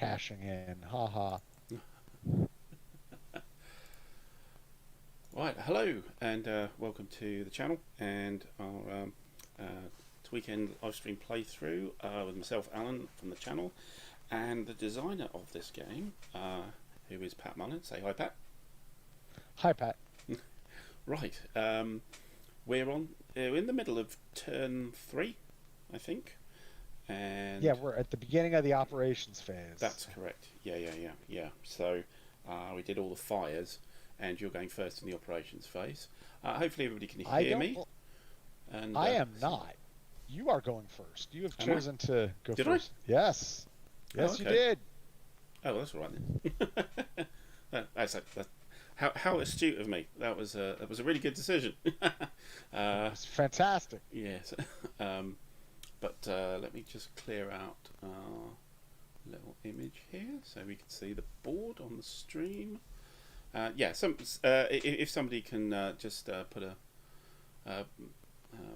cashing in. Ha ha. Right, hello and welcome to the channel and our weekend live stream playthrough with myself, Alan, from the channel, and the designer of this game, who is Pat Mullen. Say hi, Pat. Hi, Pat. Right, we're in the middle of turn 3, I think, and Yeah, we're at the beginning of the operations phase. that's correct. Yeah. So we did all the fires, and you're going first in the operations phase. Hopefully everybody can hear me. And I am not. You are going first. You have chosen to go did first. Yes. Yes, okay. You did. Oh, well, that's all right then. that's how astute of me. That was a really good decision. It's fantastic. Yes. But let me just clear out our little image here so we can see the board on the stream. If somebody can just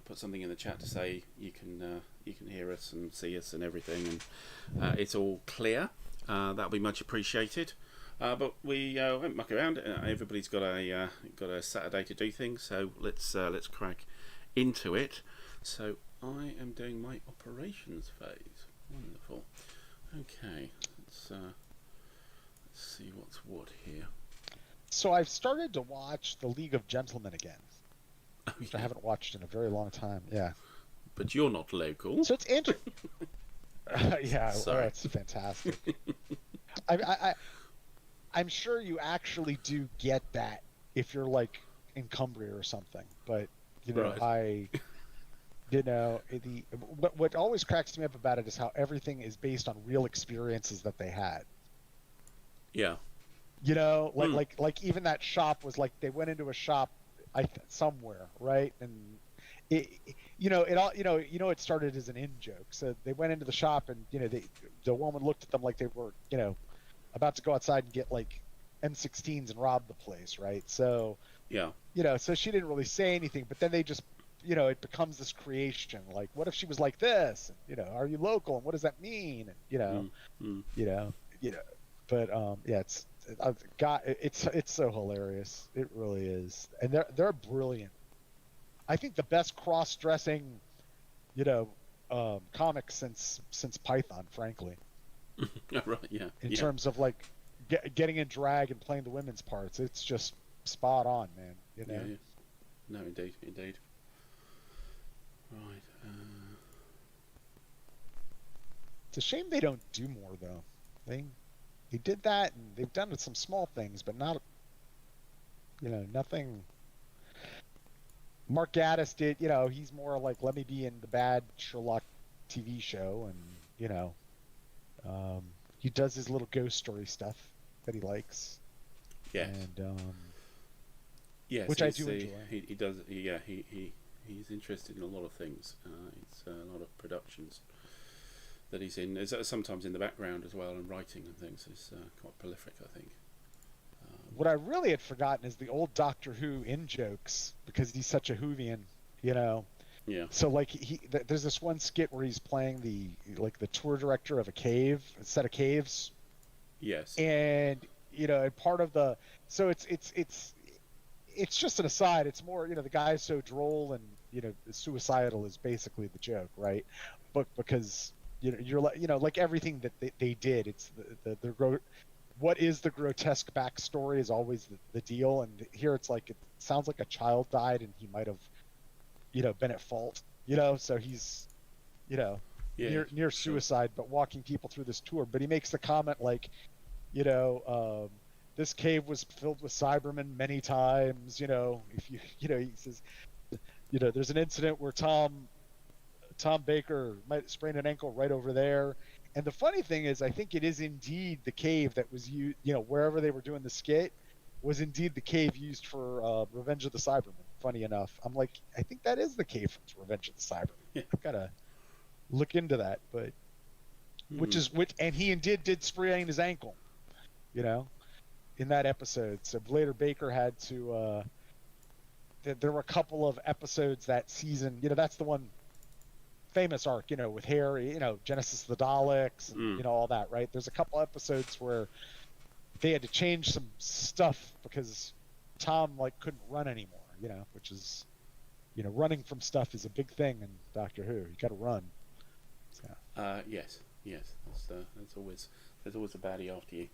put something in the chat to say you can hear us and see us and everything, and it's all clear, that'll be much appreciated. But we won't muck around. Everybody's got a Saturday to do things, so let's crack into it. So I am doing my operations phase. Wonderful. Okay, let's see what's what here. So I've started to watch The League of Gentlemen again, which I haven't watched in a very long time. Yeah. But you're not local. So it's interesting. Yeah, Sorry. That's fantastic. I'm sure you actually do get that if you're like in Cumbria or something. But right. What always cracks me up about it is how everything is based on real experiences that they had. Yeah. Like even that shop was like they went into a shop somewhere, right? And it started as an in joke. So they went into the shop and the woman looked at them like they were about to go outside and get like M16s and rob the place, right? So yeah, so she didn't really say anything, but then they just it becomes this creation. Like, what if she was like this? And, are you local? And what does that mean? And But it's so hilarious. It really is, and they're brilliant. I think the best cross-dressing, comic since Python, frankly. Right. Yeah. In terms of like getting in drag and playing the women's parts, it's just spot on, man. Yeah. No, indeed. Right. It's a shame they don't do more though. They did that, and they've done some small things, but not, nothing. Mark Gatiss did, he's more like, let me be in the bad Sherlock TV show, and he does his little ghost story stuff that he likes. Yeah. And yes, which I do enjoy. He does. Yeah. He's interested in a lot of things. It's a lot of productions that he's in. Is sometimes in the background as well, and writing and things. Is quite prolific, I think. What I really had forgotten is the old Doctor Who in jokes, because he's such a Whovian, Yeah. So like there's this one skit where he's playing the tour director of a set of caves. Yes. And and part of the it's just an aside. It's more the guy is so droll and suicidal is basically the joke, right? But because you're like everything that they did, it's what is the grotesque backstory is always the deal. And here it's like, it sounds like a child died and he might have been at fault, so he's near suicide, but walking people through this tour. But he makes the comment like, this cave was filled with Cybermen many times, if he says, there's an incident where Tom Baker might sprain an ankle right over there. And the funny thing is, I think it is indeed the cave that was used, wherever they were doing the skit was indeed the cave used for Revenge of the Cybermen. Funny enough, I'm like, I think that is the cave for Revenge of the Cybermen. Yeah. I've got to look into that, but and he indeed did sprain his ankle, in that episode. So later Baker had to, there were a couple of episodes that season, that's the one famous arc, with Harry, Genesis of the Daleks, and all that, right? There's a couple episodes where they had to change some stuff because Tom couldn't run anymore, which is, running from stuff is a big thing in Doctor Who. You got to run. So. Yes. That's always there's always a baddie after you.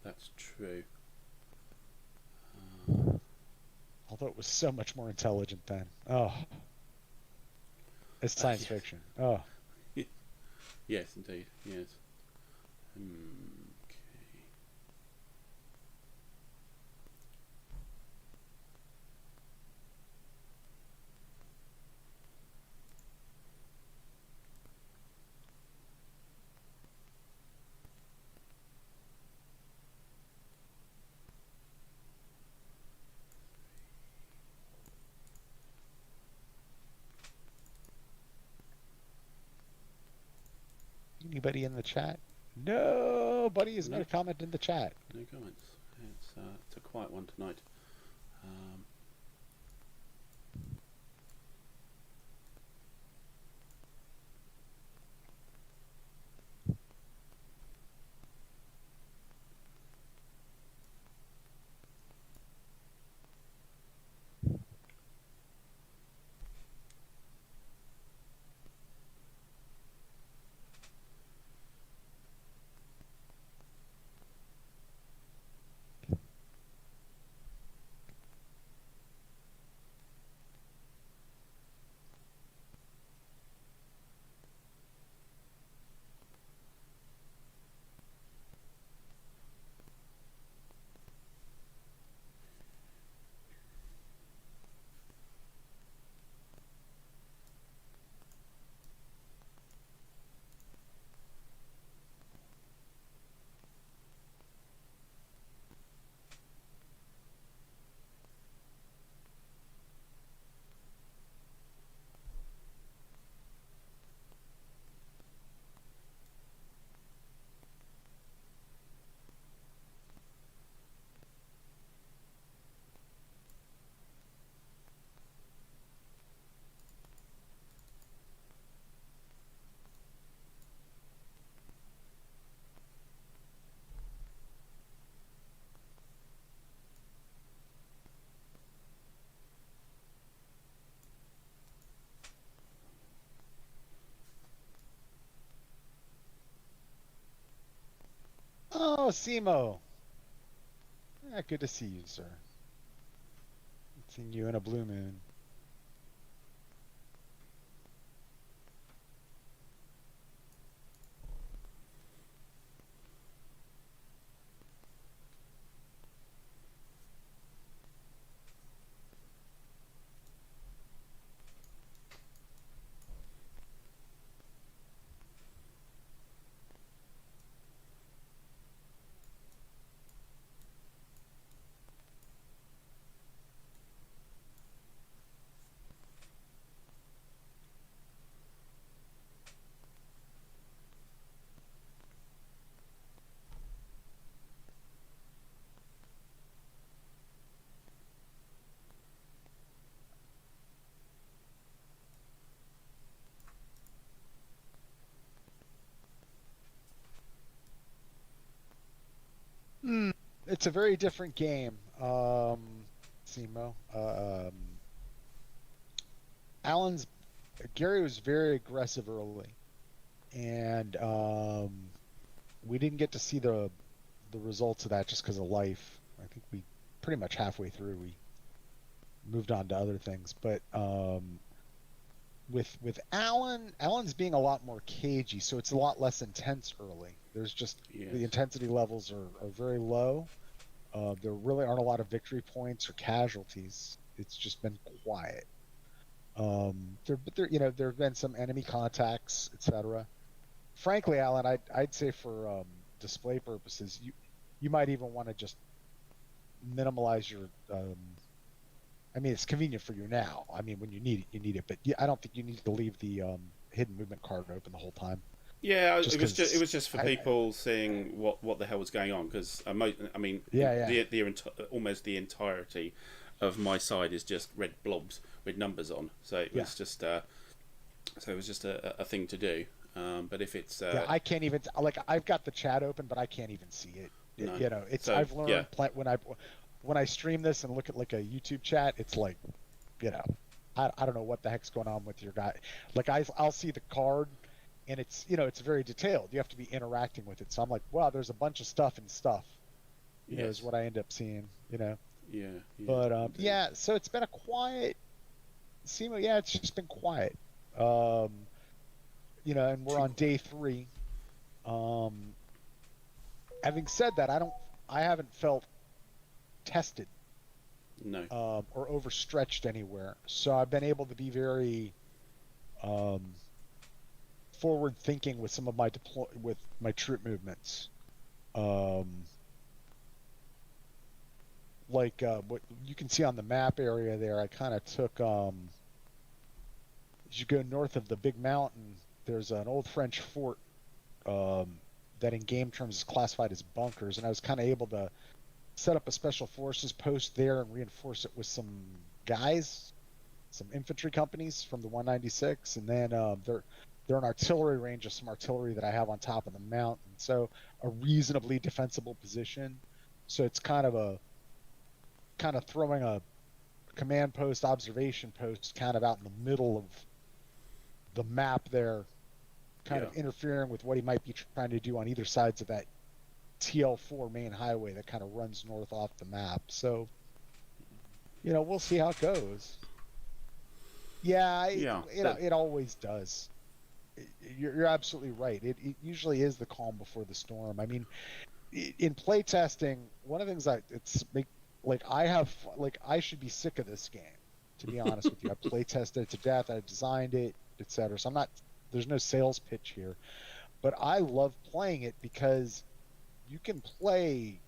That's true. Although it was so much more intelligent then. Oh, it's science fiction. Oh. Yes, indeed. Yes. Okay. Anybody in the chat? Nobody has made a comment in the chat. No comments. It's a quiet one tonight. Oh, Simo. Good to see you, sir. Seeing you in a blue moon. It's a very different game, Simo. Alan's Gary was very aggressive early, and we didn't get to see the results of that just because of life. I think we pretty much halfway through we moved on to other things, but with Alan's being a lot more cagey, so it's a lot less intense early. There's just the intensity levels are very low. There really aren't a lot of victory points or casualties. It's just been quiet. There have been some enemy contacts, etc. Frankly, Alan, I'd say for display purposes, you might even want to just minimize your. I mean, it's convenient for you now. I mean, when you need it, but I don't think you need to leave the hidden movement card open the whole time. Yeah, it was just for people seeing what the hell was going on, because almost the entirety of my side is just red blobs with numbers on. So it was just a thing to do. But if it's I can't even like I've got the chat open, but I can't even see it. no, You know, it's so I've learned when I stream this and look at like a YouTube chat, it's like, you know, I don't know what the heck's going on with your guy. Like I'll see the card, and it's, you know, it's very detailed. You have to be interacting with it. So I'm like, wow, there's a bunch of stuff and stuff. You know, is what I end up seeing. You know. Yeah. But yeah, so it's been a quiet. SEMO, yeah, it's just been quiet. You know, and we're on day 3. Having said that, I haven't felt tested, No. or overstretched anywhere. So I've been able to be very forward thinking with some of my with my troop movements. Like what you can see on the map area there, I kind of took as you go north of the big mountain, there's an old French fort that in game terms is classified as bunkers, and I was kind of able to set up a special forces post there and reinforce it with some guys, some infantry companies from the 196, and then they're an artillery range of some artillery that I have on top of the mountain, so a reasonably defensible position. So it's kind of throwing a command post, observation post kind of out in the middle of the map there, kind of interfering with what he might be trying to do on either sides of that TL4 main highway that kind of runs north off the map. So, you know, we'll see how it goes. Yeah, it always does. You're absolutely right. It usually is the calm before the storm. I mean, in playtesting, one of the things I should be sick of this game, to be honest with you. I playtested it to death. I designed it, etc. So there's no sales pitch here, but I love playing it because you can play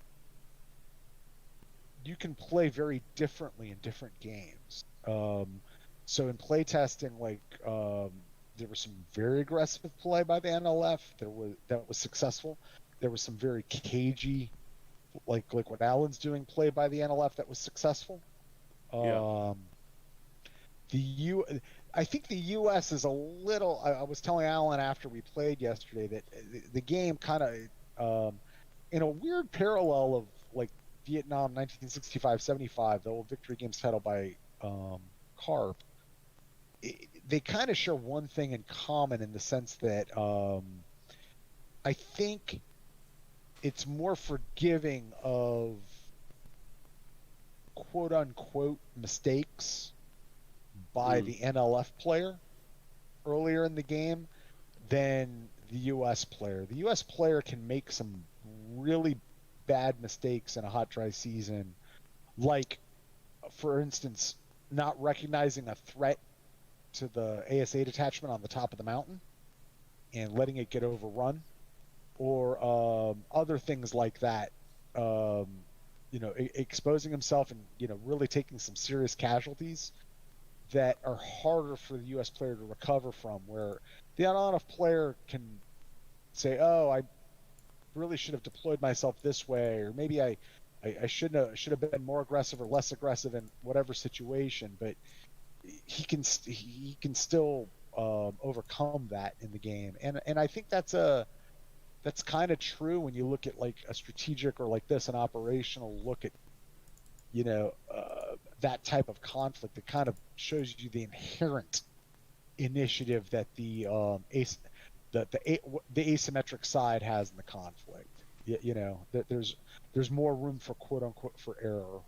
very differently in different games. So in playtesting, there was some very aggressive play by the NLF that was successful. There was some very cagey, like what Alan's doing, play by the NLF that was successful. I think the U.S. is a little. I was telling Alan after we played yesterday that the game kind of, in a weird parallel of like Vietnam 1965-75, the old Victory Games title by Carp. They kind of share one thing in common in the sense that I think it's more forgiving of quote unquote mistakes by the NLF player earlier in the game than the US player. The US player can make some really bad mistakes in a hot, dry season, like, for instance, not recognizing a threat to the AS-8 detachment on the top of the mountain and letting it get overrun, or other things like that. You know, exposing himself and, you know, really taking some serious casualties that are harder for the U.S. player to recover from, where the NLF player can say, oh, I really should have deployed myself this way, or maybe I should have been more aggressive or less aggressive in whatever situation, but he can still overcome that in the game, and I think that's kind of true when you look at like a strategic or like this, an operational look at, you know, that type of conflict. It kind of shows you the inherent initiative that the asymmetric side has in the conflict. You know, that there's more room for quote unquote for error.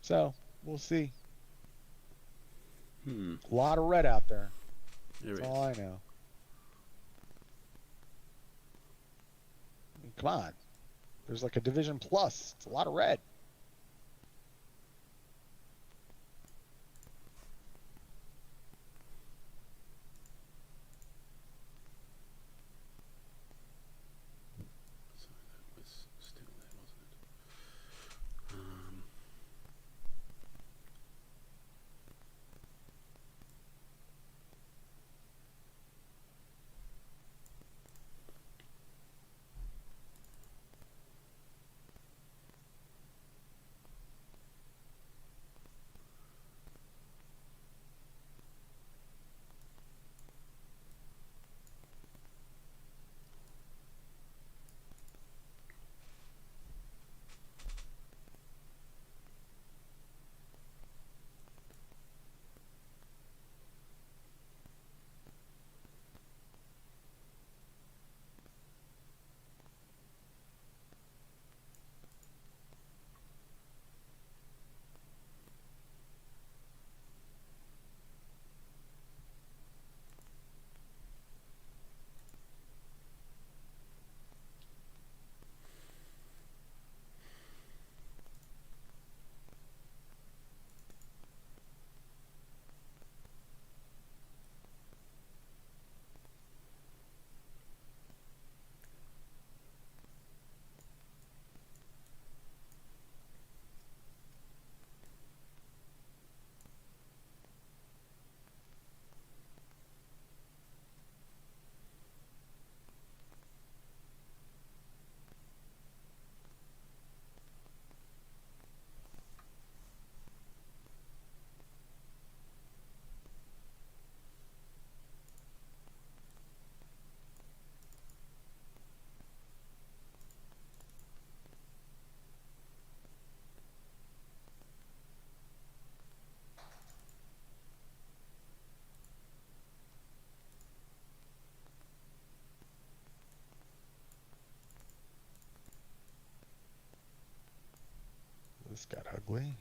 So we'll see. A lot of red out there. That's all I know. I mean, come on. There's like a division plus. It's a lot of red. This got ugly.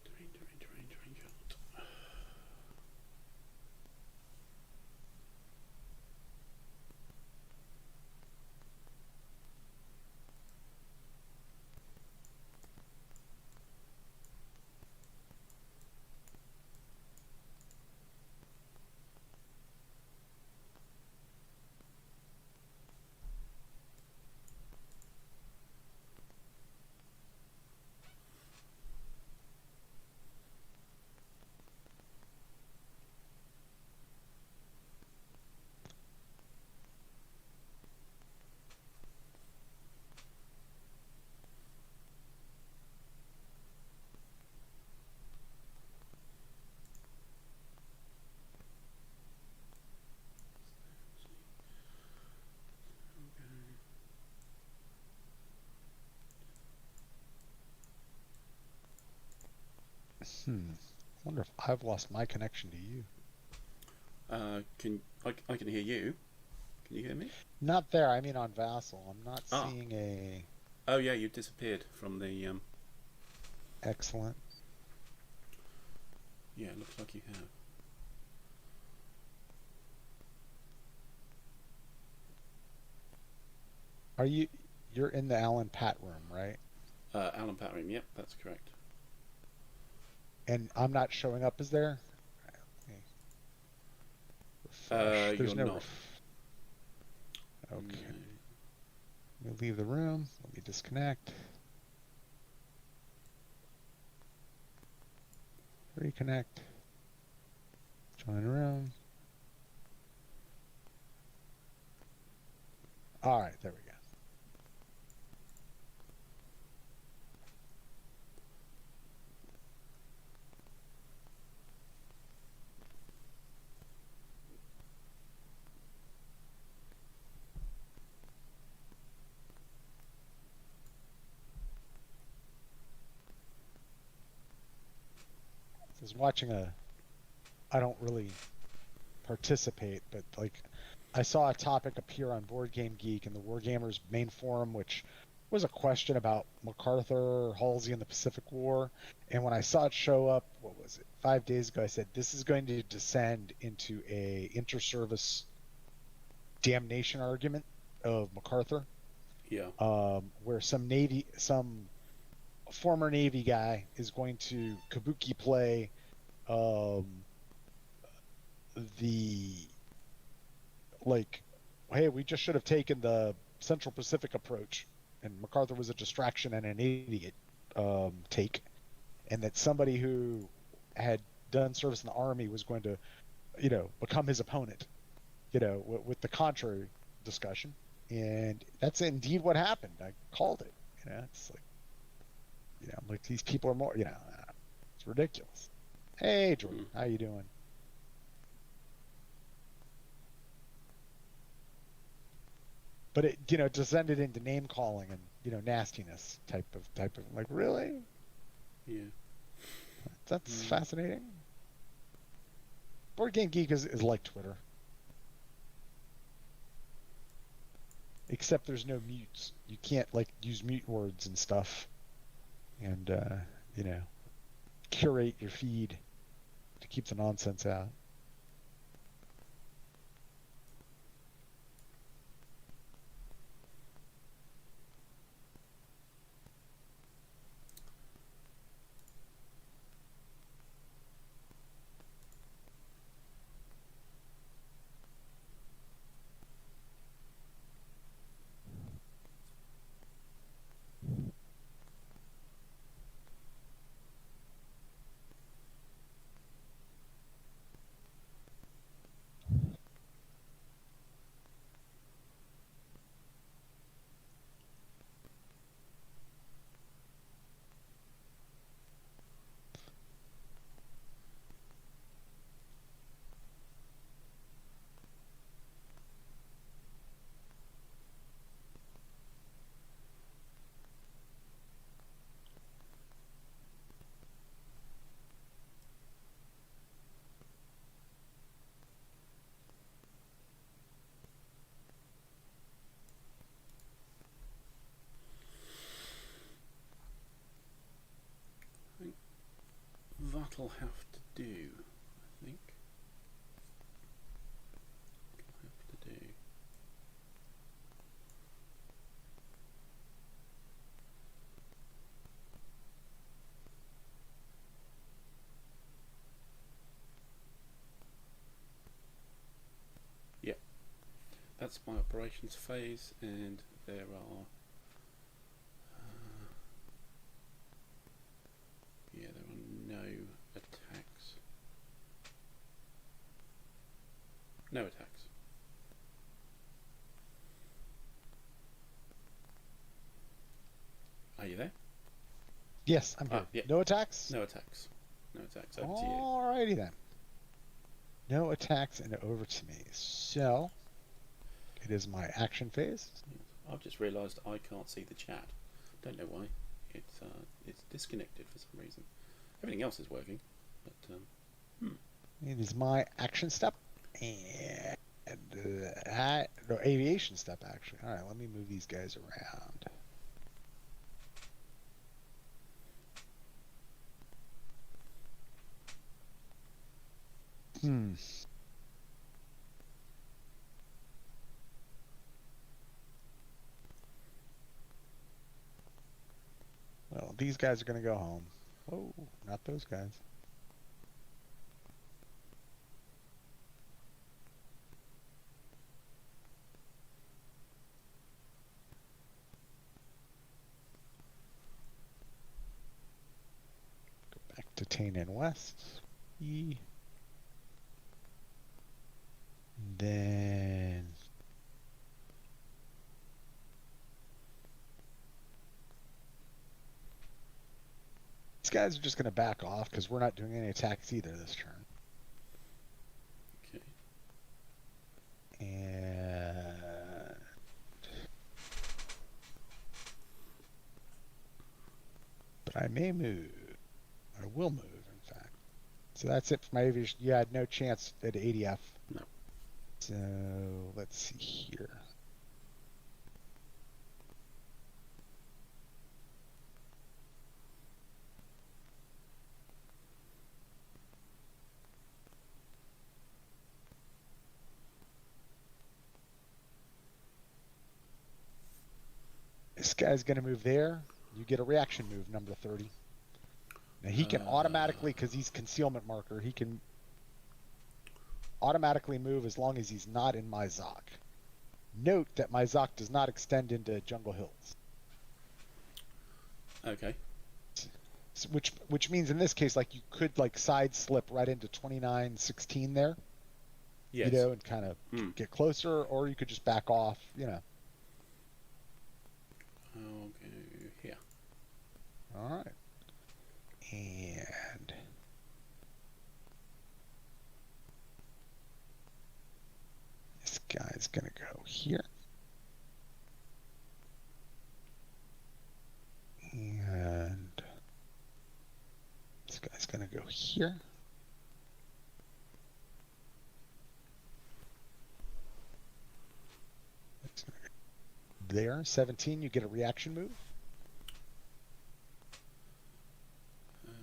Terrain chart. Wonder if I've lost my connection to you. Can I can hear you? Can you hear me? Not there. I mean on Vassal. I'm not Ah, seeing a oh yeah, you disappeared from the. excellent. Yeah, it looks like you have. Are you're in the Alan Pat room, right? Alan Pattering, yep, that's correct. And I'm not showing up as there? Okay. Refresh. There's You're no not. Okay. No. Let me leave the room. Let me disconnect. Reconnect. Join room. All right, there we go. I was watching I don't really participate, but like I saw a topic appear on Board Game Geek in the Wargamers main forum, which was a question about MacArthur, Halsey, and the Pacific War. And when I saw it show up, what was it, 5 days ago, I said this is going to descend into a inter-service damnation argument of MacArthur, Yeah. where some former Navy guy is going to kabuki play um, the like, hey, we just should have taken the Central Pacific approach, and MacArthur was a distraction and an idiot. take, and that somebody who had done service in the army was going to, become his opponent, with the contrary discussion. And that's indeed what happened. I called it. It's like, I'm like, these people are more, it's ridiculous. Hey, Jordan, how you doing? But it, descended into name calling and, nastiness type of like, really? Yeah. That's fascinating. Board Game Geek is like Twitter. Except there's no mutes. You can't like use mute words and stuff. And curate your feed to keep the nonsense out. That'll have to do, I think. That'll have to do. Yep. That's my operations phase, and there are no attacks. No attacks. Are you there? Yes, I'm here. Yeah. No attacks? No attacks. No attacks. Over to you. Alrighty then. No attacks and over to me. So, it is my action phase. I've just realised I can't see the chat. Don't know why. It's disconnected for some reason. Everything else is working, but It is my action step and no, aviation step actually. All right, let me move these guys around. Well, these guys are going to go home. Oh, not those guys. Go back to Tane and West. Then these guys are just going to back off because we're not doing any attacks either this turn. okay. And but I may move. I will move, in fact. So that's it for my aviation. You had no chance at ADF. No. So let's see here. This guy's going to move there. You get a reaction move, number 30. Now he can automatically, because he's concealment marker, he can automatically move as long as he's not in my Zoc. Note that my Zoc does not extend into Jungle Hills. Okay. which means in this case, like you could like side slip right into 2916 there, you Yes. know, and kind of Mm. get closer, or you could just back off, you know. I'll go here. All right. And this guy's gonna go here. And this guy's gonna go here. It's gonna go there. 17, you get a reaction move. Let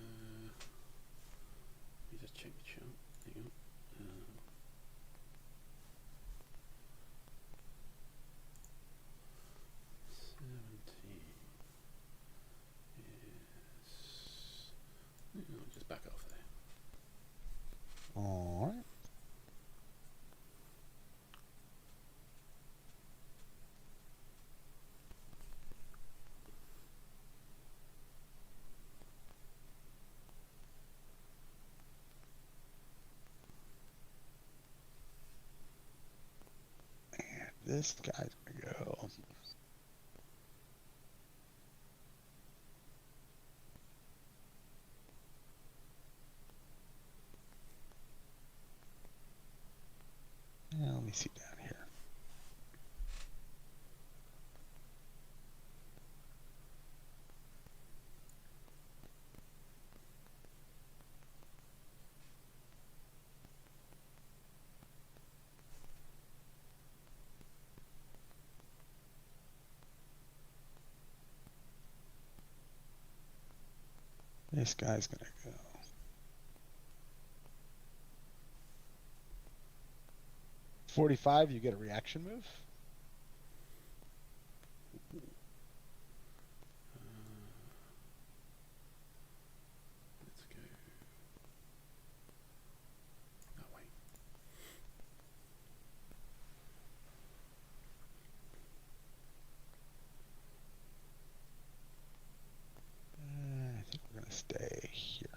me just check the chart. Hang on. 17 is. I'll just back off there. All right. This guy's gonna go. Yeah, let me see down here. This guy's gonna go. $45, you get a reaction move. Let's go. Oh, wait. I think we're gonna stay here.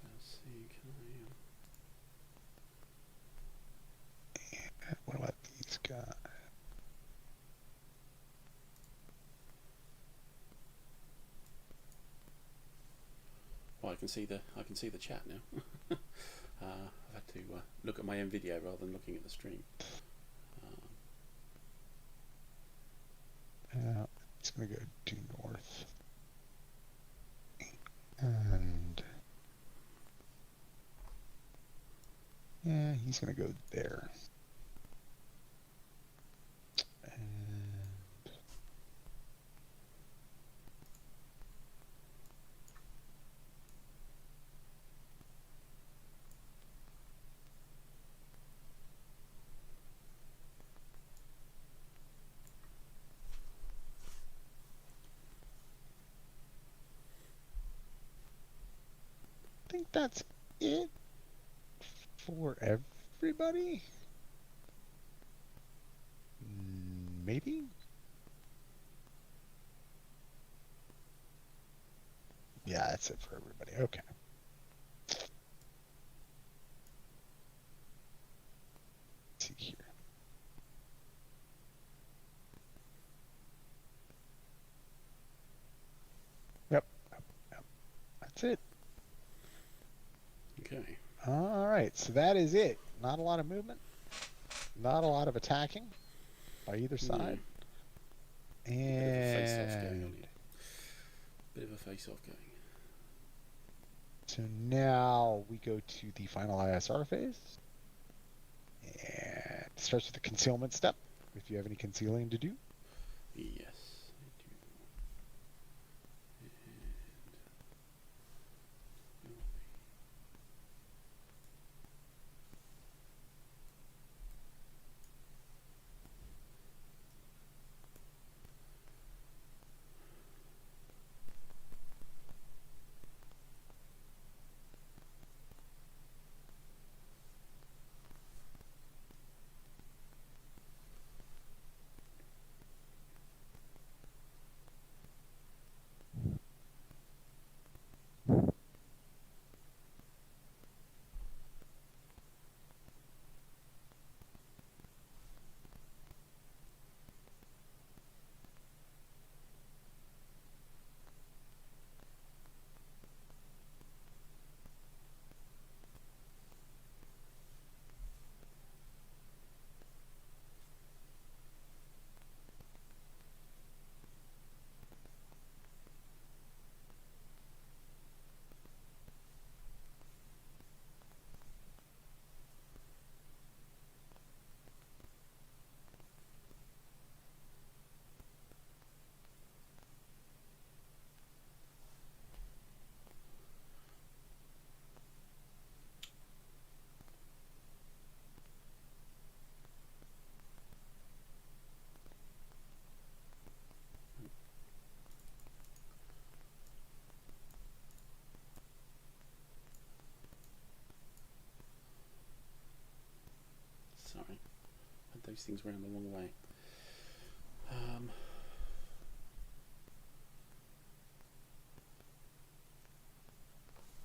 Let's see. Can What about these guys? Well, I can see the chat now. I've had to look at my own video rather than looking at the stream. It's gonna go due north. And yeah, he's gonna go there. And I think that's it for everybody. Maybe. Yeah, that's it for everybody. Okay. Let's see here. Yep. That's it. Okay. All right. So that is it. Not a lot of movement. Not a lot of attacking by either side. Bit of a face-off going on And here. Bit of a face-off going. so now we go to the final ISR phase. And it starts with the concealment step, if you have any concealing to do. Yes, I do. those things around the wrong way.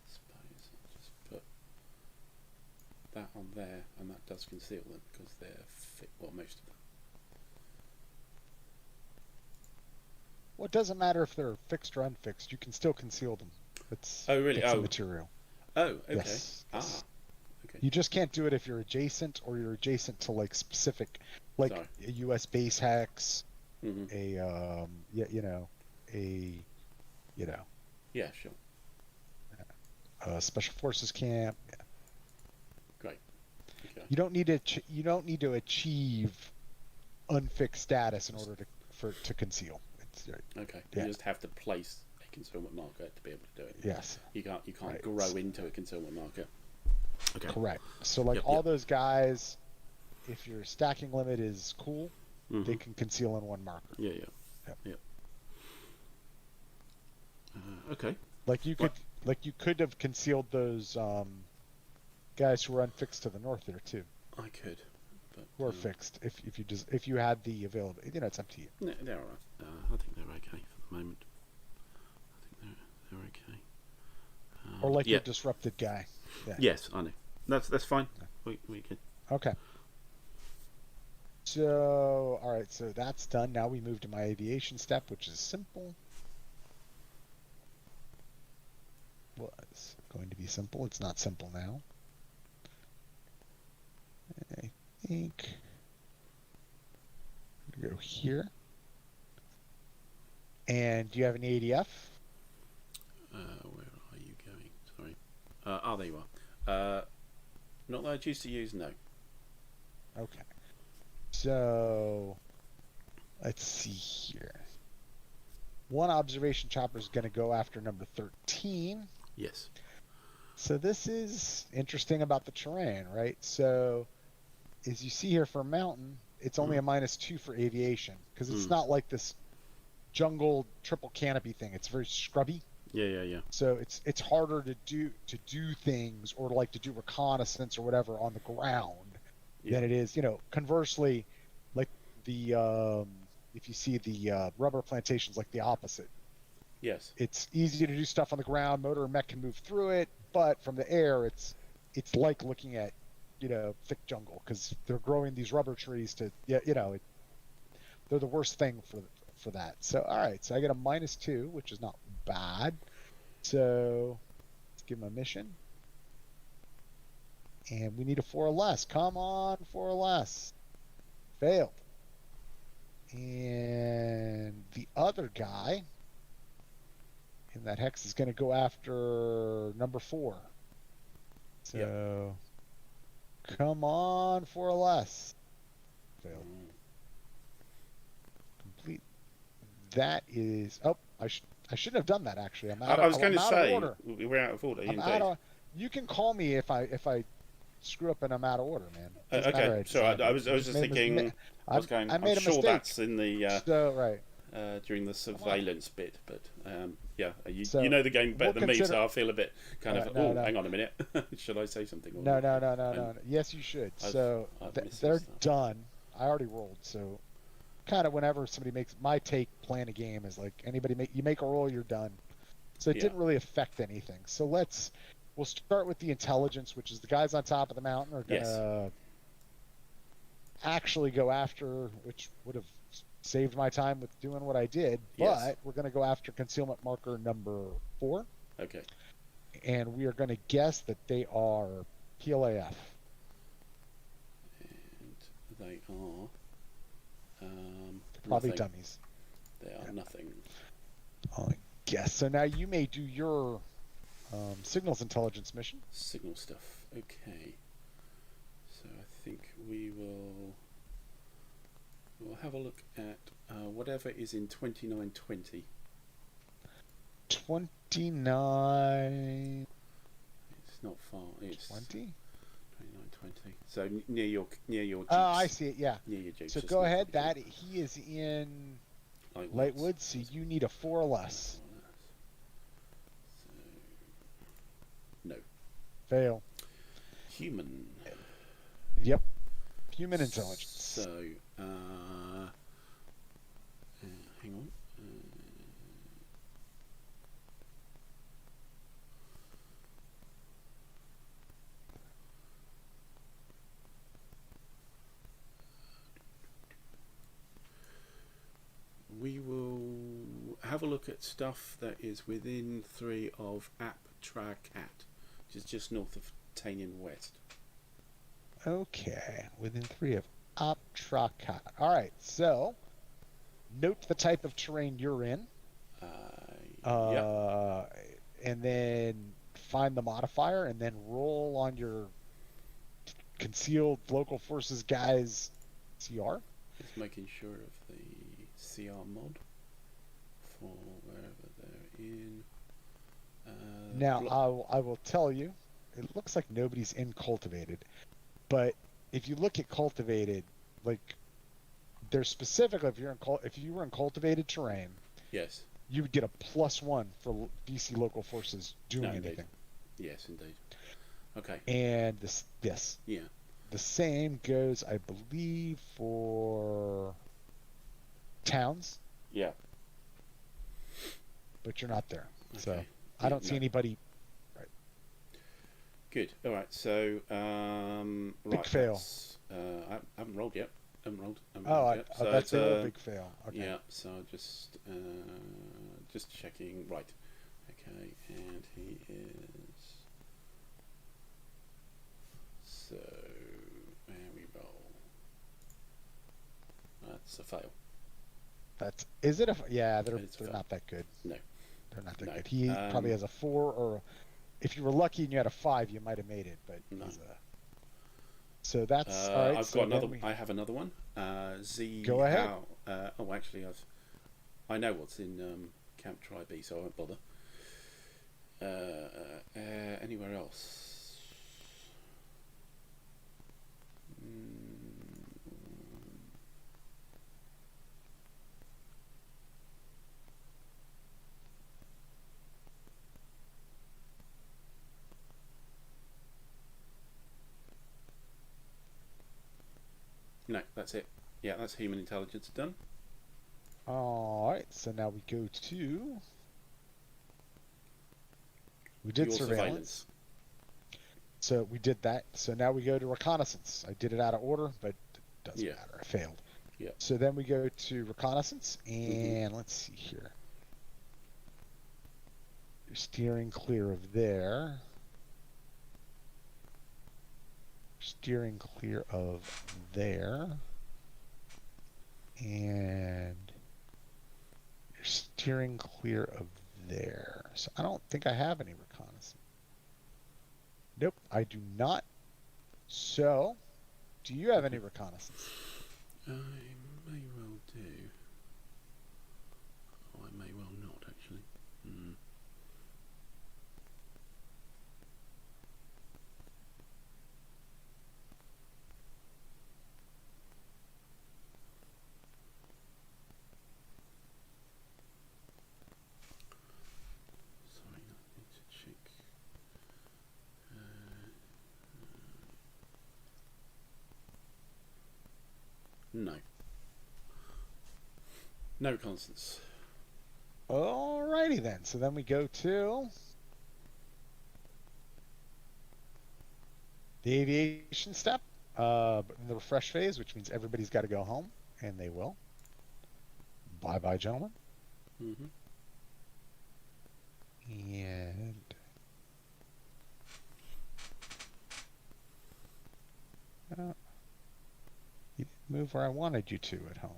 Suppose I'll just put that on there, and that does conceal them because they're well, most of them. Well, it doesn't matter if they're fixed or unfixed. You can still conceal them. It's Oh, really? It's Oh. a material. Oh, okay. Yes. Ah, okay. You just can't do it if you're adjacent or you're adjacent to like specific, like a U.S. base hex, a Yeah, sure. a special forces camp. Yeah. Great. Okay. You don't need to achieve unfixed status in order to conceal. Okay. You just have to place a concealment marker to be able to do it. Yes. You can't Right. grow into a concealment marker. Okay. Correct. So like all those guys, if your stacking limit is cool, they can conceal in one marker. Yeah. Okay. Like you could have concealed those guys who were unfixed to the north there too. I could, but Who are fixed if you had the available. It's up to you. No, they're all right. I think they're okay for the moment. I think they're okay. Or like your disrupted guy. Yeah. Yes, I know. That's fine. We can. Okay. So all right, so that's done. Now we move to my aviation step, which is simple. Was going to be simple. It's not simple now. I think we go here. And do you have an ADF? Where are you going? Sorry. There you are. Not that I choose to use. No. Okay. So let's see here. One observation chopper is going to go after number 13. Yes. So this is interesting about the terrain, right? So as you see here for mountain, it's only a -2 for aviation because it's not like this jungle triple canopy thing. It's very scrubby. Yeah. So it's harder to do things or like to do reconnaissance or whatever on the ground than it is, conversely, like the if you see the rubber plantations, like the opposite. Yes. It's easy to do stuff on the ground. Motor and mech can move through it, but from the air, it's like looking at thick jungle because they're growing these rubber trees to they're the worst thing for that. So all right, so I get a -2, which is not bad. So let's give them a mission, and we need a 4 or less. Come on, 4 or less. Failed. And the other guy in that hex is going to go after number 4. So come on, 4 or less. Failed. Complete. That is. Oh, I shouldn't have done that actually. I was going to say order. we're out of order. You can call me if I screw up and I'm out of order, man. Okay, so I was just thinking. I'm sure that's in the during the surveillance bit, but you know the game better than me, so I feel a bit kind of. Hang on a minute. Should I say something? No. Yes, you should. They're done. I already rolled, so kind of whenever somebody makes my take playing a game is like you make a roll, you're done. So it didn't really affect anything. So we'll start with the intelligence, which is the guys on top of the mountain are gonna actually go after, which would have saved my time with doing what I did. But we're gonna go after concealment marker number 4. Okay. And we are gonna guess that they are PLAF. And they are. Probably nothing. dummies. They are nothing. I guess. So now you may do your signals intelligence mission. Signal stuff. Okay. So I think we'll have a look at whatever is in 2920. 29. It's not far. It's 20. 2920. So near your Jeeps. Oh, I see it. Yeah. Near your Jeeps. So go ahead. He is in Lightwood. So you need a 4 or less. So, no. Fail. Human. Yep. Human intelligence. So, hang on. We will have a look at stuff that is within 3 of Aptracat, which is just north of Tanyan West. Okay, within 3 of Aptracat. All right, so note the type of terrain you're in. Yep. And then find the modifier, and then roll on your concealed local forces guys CR. Just making sure of the CR mod for wherever they're in. Now, I will tell you, it looks like nobody's in cultivated, but if you look at cultivated, like there's specifically if you were in cultivated terrain, yes, you would get a +1 for DC local forces doing anything. Yes, indeed. Okay. And this. Yeah. The same goes, I believe, for towns. Yeah. But you're not there. Okay. So I don't see anybody. Right. Good. All right. So, big fail. I haven't rolled yet. So that's a big fail. Okay. Yeah. So just checking. Right. Okay. And he is. So where we roll. That's a fail. Is it a? Yeah, they're not that good. No. They're not that good. He probably has a 4, or if you were lucky and you had a 5, you might have made it. But no. So that's all right. I've got another. I have another one. Z. Go ahead. Actually, I know what's in Camp Tri B, so I won't bother. Anywhere else? No, that's it. Yeah, that's human intelligence done. All right, so now we go to. We did Your surveillance. So we did that. So now we go to reconnaissance. I did it out of order, but it doesn't matter. I failed. Yeah. So then we go to reconnaissance, and let's see here. You're steering clear of there. Steering clear of there. And you're steering clear of there. So I don't think I have any reconnaissance. Nope, I do not. So, do you have any reconnaissance? I may well do. Oh, I may well not, actually. Sorry, I need to check. No. No reconnaissance. Alrighty then. So then we go to the aviation step, in the refresh phase, which means everybody's got to go home, and they will. Bye-bye, gentlemen. Mm-hmm. And you didn't move where I wanted you to at home.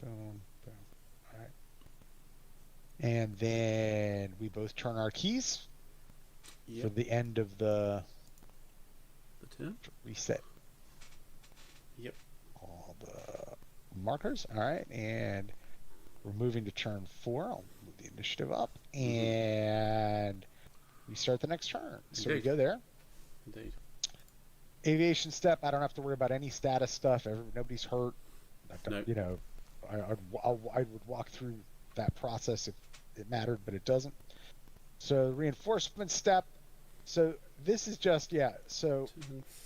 Boom, boom. All right. And then we both turn our keys for the end of the turn. Reset. Yep. All the markers. All right. And we're moving to turn 4. I'll move the initiative up. And we start the next turn. Indeed. So we go there. Indeed. Aviation step. I don't have to worry about any status stuff. Nobody's hurt. No. You know, I would walk through that process if it mattered, but it doesn't. So reinforcement step. So this is just So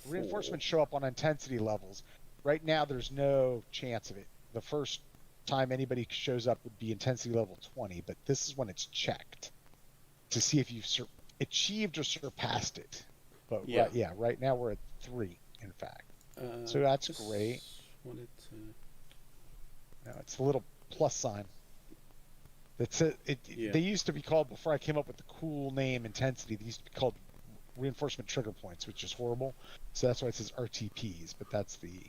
reinforcements show up on intensity levels. right now there's no chance of it. The first time anybody shows up would be intensity level 20, but this is when it's checked to see if you've achieved or surpassed it. But Yeah. right now we're at 3, in fact. So that's Just great. wanted to... Now it's a little plus sign. That's it. Yeah. They used to be called, before I came up with the cool name intensity, they used to be called reinforcement trigger points, which is horrible. So that's why it says RTPs, but that's the...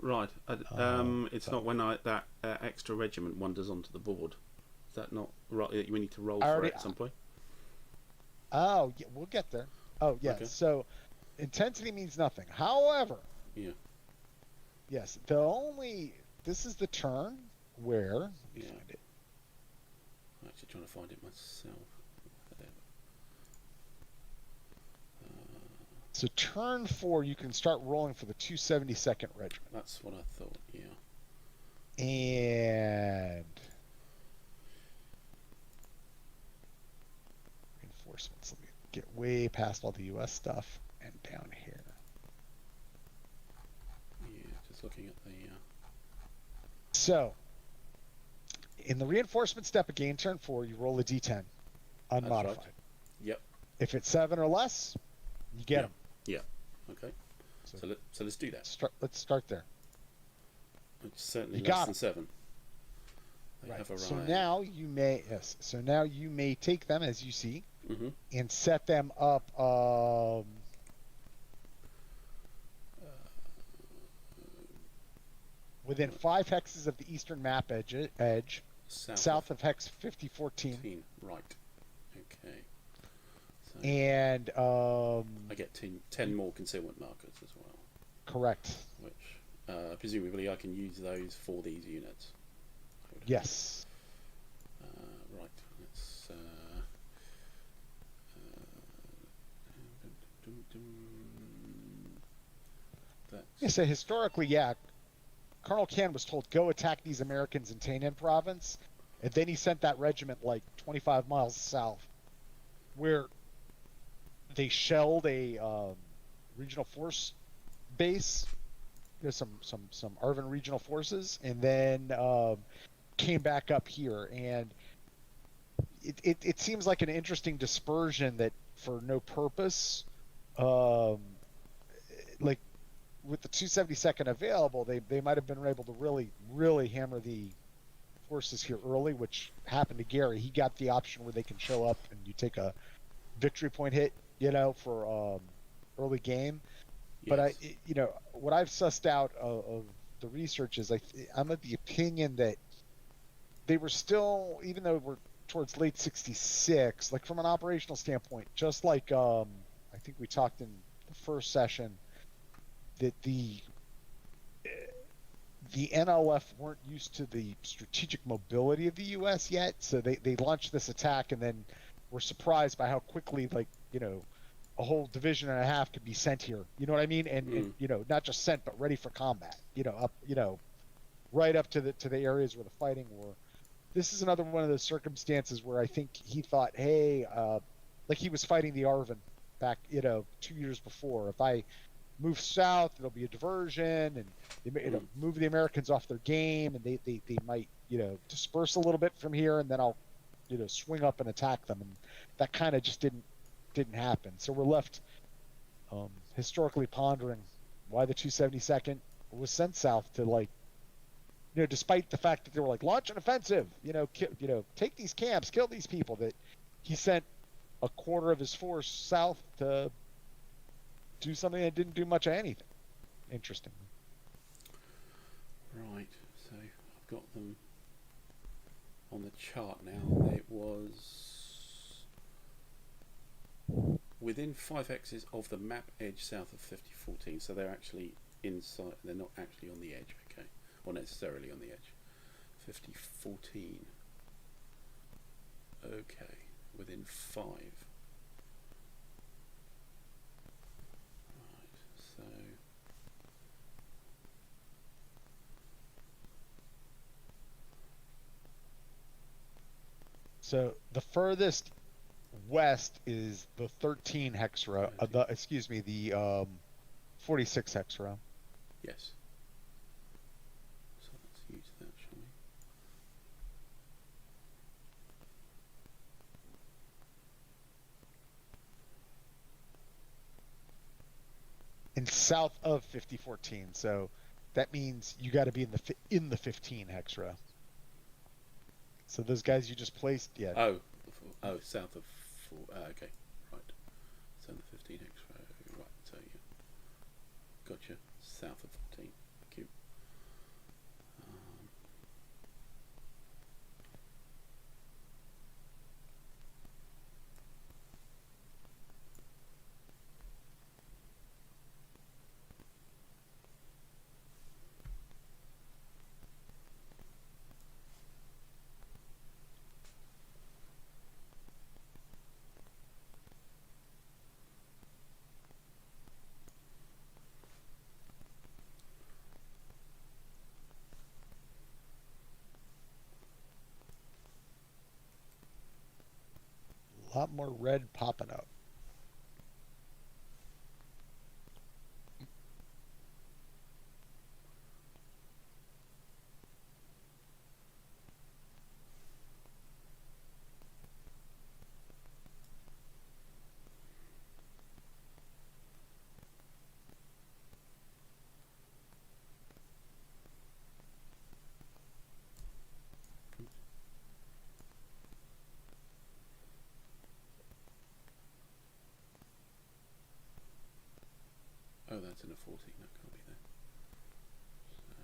Right. It's not when that extra regiment wanders onto the board. Is that not right? We need to roll for it at some point. Oh, yeah, we'll get there. Oh, yes. Okay. So intensity means nothing. However, yeah. Yes, this is the turn where... Let me find it. I'm actually trying to find it myself. So turn 4, you can start rolling for the 272nd Regiment. That's what I thought, yeah. And reinforcements. Let me get way past all the U.S. stuff and down here. Yeah, just looking at the... So, in the reinforcement step again, turn 4, you roll a d10, unmodified. Right. Yep. If it's 7 or less, you get them. Yeah. Okay. So let's do that. Let's start there. It's certainly less than 7. They have arrived. So now you may take them, as you see, and set them up within 5 hexes of the eastern map edge south of hex 5014. Right. Okay. So and I get 10 more concealment markers as well. Correct. Which presumably I can use those for these units. Yes. Right. Let's. So historically, Colonel Ken was told, go attack these Americans in Tainan province, and then he sent that regiment like 25 miles south, where they shelled a regional force base, some Arvin regional forces, and then came back up here. And it seems like an interesting dispersion that for no purpose, like with the 272nd available, they might have been able to really hammer the forces here early, which happened to Gary. He got the option where they can show up and you take a victory point hit, for early game. Yes. But what I've sussed out of the research is I'm of the opinion that they were still, even though we're towards late 66, like from an operational standpoint, just like I think we talked in the first session, that the NLF weren't used to the strategic mobility of the U.S. yet, so they launched this attack and then were surprised by how quickly, a whole division and a half could be sent here. You know what I mean? And not just sent, but ready for combat. Up, right up to the areas where the fighting were. This is another one of those circumstances where I think he thought, hey, like he was fighting the Arvin back, 2 years before. If I move south, it'll be a diversion, and they move the Americans off their game, and they might disperse a little bit from here, and then I'll swing up and attack them. And that kind of just didn't happen. So we're left historically pondering why the 272nd was sent south to despite the fact that they were launch an offensive, take these camps, kill these people, that he sent a quarter of his force south to do something that didn't do much of anything. Interesting. Right. So I've got them on the chart now. It was within 5 hexes of the map edge south of 5014. So they're actually inside. They're not actually on the edge. Okay. Or necessarily on the edge. 5014. Okay. Within 5. So the furthest west is the 13 hex row. The 46 hex row. Yes. and south of 5014. So that means you got to be in the 15 hex row. So those guys you just placed, yeah. Oh, south of 4. Okay, right. So the 15 X-ray, right. So yeah, gotcha. South of 14. Thank you. A lot more red popping up. Oh, that's in a 14. That can't be there. So,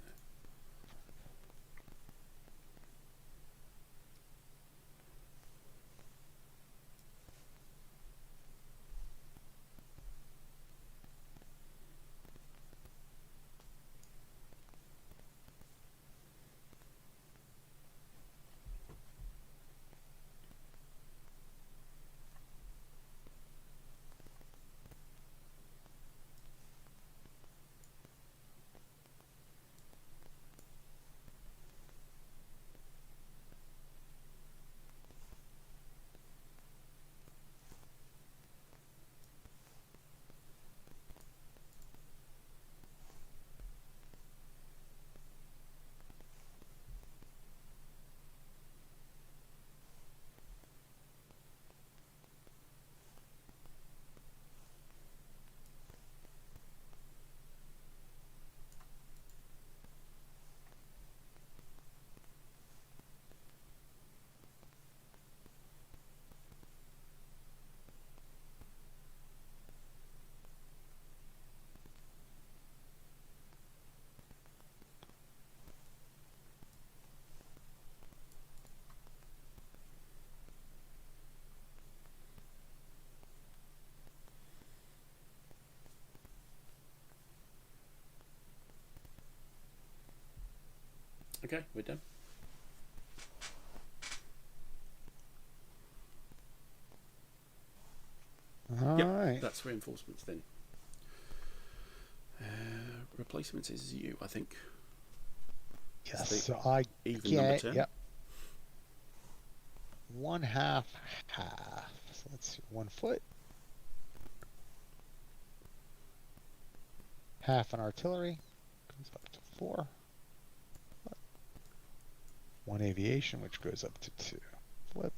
there. Okay, we're done. All Yep, right. that's reinforcements then. Replacements is you, I think. Yes. So I Even get number 10. Yep. 1/2 half. So let's see. 1 foot. Half an artillery. Goes up to 4. 1 aviation, which goes up to 2. Flip.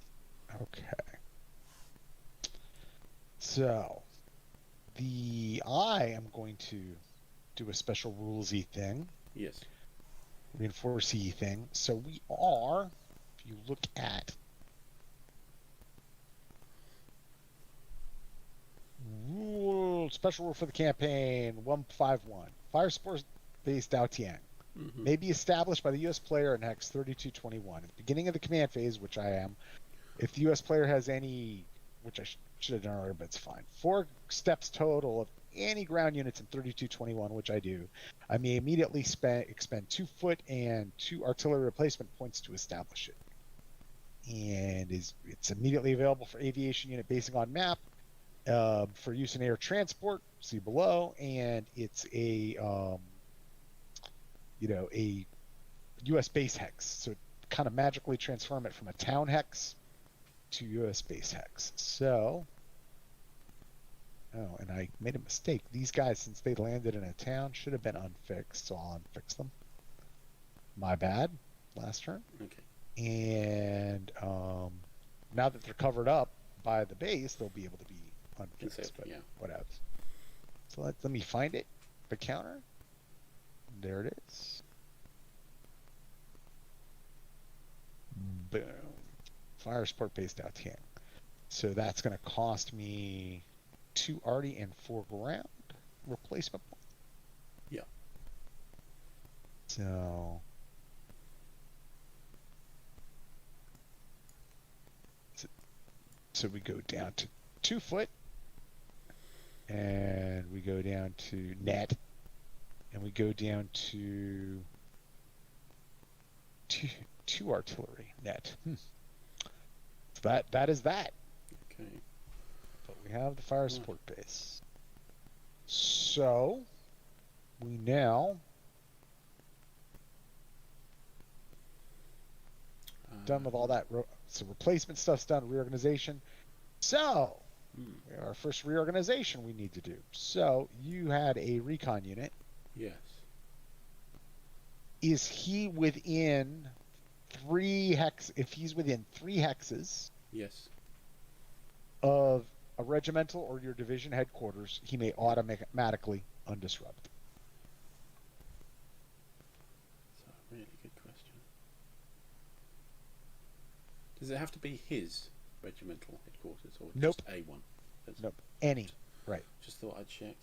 Okay. So I am going to do a special rulesy thing. Yes. Reinforcey thing. So we are, if you look at special rule for the campaign 151, fire sports based Dao Tiang may be established by the U.S. player in Hex 3221 at the beginning of the command phase, which I am. If the U.S. player has any, which I should have done earlier, but it's fine, 4 steps total of any ground units in 3221, which I do, I may immediately expend 2 foot and 2 artillery replacement points to establish it. And it's immediately available for aviation unit basing on map, for use in air transport, see below, and it's a U.S. base hex. So kind of magically transform it from a town hex to U.S. base hex. So, and I made a mistake. These guys, since they landed in a town, should have been unfixed, so I'll unfix them. My bad. Last turn. Okay. And now that they're covered up by the base, they'll be able to be unfixed. But yeah. whatever. So let me find it. The counter. There it is. Boom. Fire support based out 10. So that's going to cost me 2 arty and 4 ground replacement. Yeah. So we go down to 2 foot, and we go down to net, and we go down to two artillery net. So that is that. Okay. But we have the fire support base. So we now done with all that. So replacement stuff's done. Reorganization. So our first reorganization we need to do. So you had a recon unit. Yes. Is he within 3 hex? If he's within 3 hexes, yes, of a regimental or your division headquarters, he may automatically undisrupt. That's a really good question. Does it have to be his regimental headquarters or Nope. just A1? Nope. Any. Right. Just thought I'd check.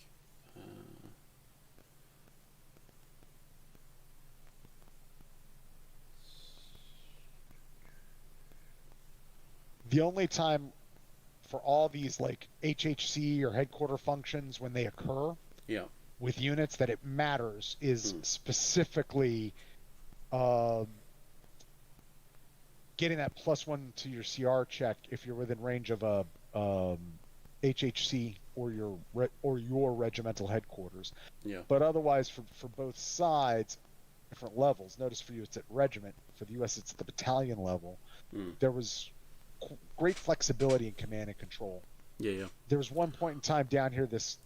The only time for all these like HHC or headquarter functions when they occur with units that it matters is specifically getting that +1 to your CR check if you're within range of a HHC or your regimental headquarters. Yeah. But otherwise, for both sides, different levels. Notice for you it's at regiment. For the U.S. it's at the battalion level. There was great flexibility in command and control. Yeah. There was one point in time down here, this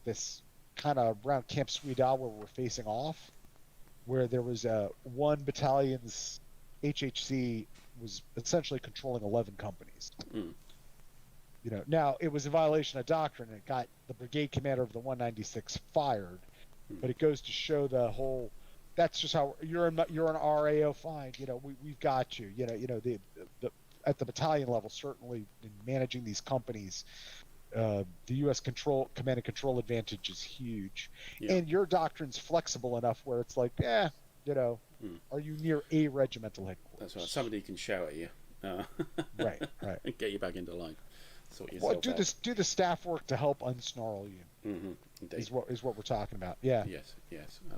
kind of around Camp Swedal where we're facing off, where there was one battalion's HHC was essentially controlling 11 companies. You know, now it was a violation of doctrine and it got the brigade commander of the 196 fired, but it goes to show the whole. That's just how you're an RAO, fine. You know, we've got you. You know the at the battalion level, certainly in managing these companies, the U.S. command and control advantage is huge, and your doctrine's flexible enough where it's like, you know, are you near a regimental headquarters? That's right. Somebody can shout at you, right, and get you back into line. Sort Well, yourself out. do the staff work to help unsnarl you. Indeed. Is what we're talking about. Yeah. Yes. I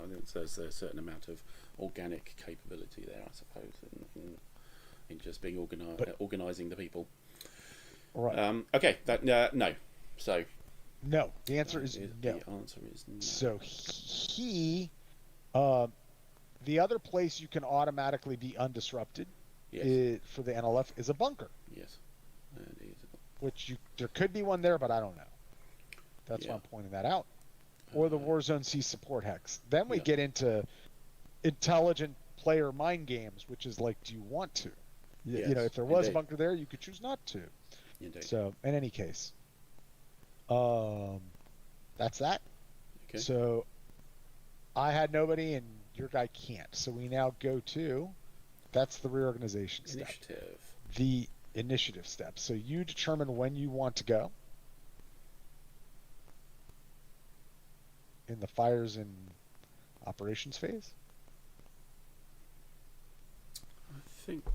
think there's a certain amount of organic capability there, I suppose, in just being organising the people. Right. Okay. That no. So. No. The answer is no. The answer is no. So he, the other place you can automatically be undisrupted, for the NLF is a bunker. Yes. Which there could be one there, but I don't know. That's why I'm pointing that out. Or the Warzone C support hex. Then we get into intelligent player mind games, which is like, do you want to? You know, if there was a bunker there, you could choose not to. Indeed. So, in any case, that's that. Okay. So, I had nobody, and your guy can't. So we now go to, that's the reorganization step. Initiative. The initiative step. So you determine when you want to go in the fires and operations phase. I think